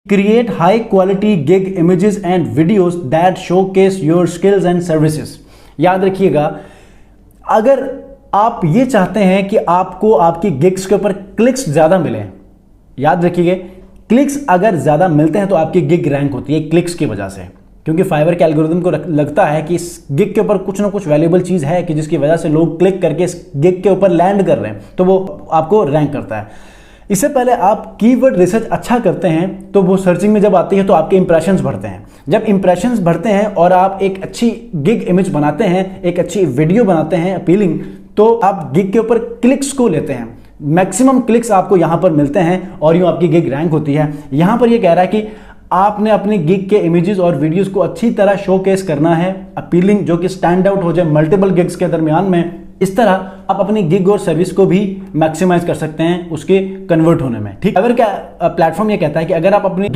Create high quality gig images and videos that showcase your skills and services। याद रखिएगा, अगर आप ये चाहते हैं कि आपको आपकी गिग्स के ऊपर क्लिक्स ज्यादा मिले, याद रखिए क्लिक्स अगर ज्यादा मिलते हैं तो आपकी गिग रैंक होती है क्लिक्स की वजह से, क्योंकि फाइवर के एल्गोरिथम को लगता है कि इस गिग के ऊपर कुछ ना कुछ वैल्यूएबल चीज है कि जिसकी वजह से लोग क्लिक करके इस गिग के ऊपर लैंड कर रहे हैं, तो वो आपको रैंक करता है। इससे पहले आप कीवर्ड रिसर्च अच्छा करते हैं तो वो सर्चिंग में जब आती है तो आपके इंप्रेशंस बढ़ते हैं। जब इंप्रेशंस बढ़ते हैं और आप एक अच्छी गिग इमेज बनाते हैं, एक अच्छी वीडियो बनाते हैं अपीलिंग, तो आप गिग के ऊपर क्लिक्स को लेते हैं, मैक्सिमम क्लिक्स आपको यहां पर मिलते हैं और यूं आपकी गिग रैंक होती है। यहां पर यह कह रहा है कि आपने अपनी गिग के इमेजेस और वीडियोस को अच्छी तरह शोकेस करना है, अपीलिंग, जो कि स्टैंड आउट हो जाए मल्टीपल गिग्स के दरमियान में। इस तरह आप अपनी गिग और सर्विस को भी मैक्सिमाइज कर सकते हैं उसके कन्वर्ट होने में। ठीक, अगर क्या प्लेटफॉर्म ये कहता है कि अगर आप अपनी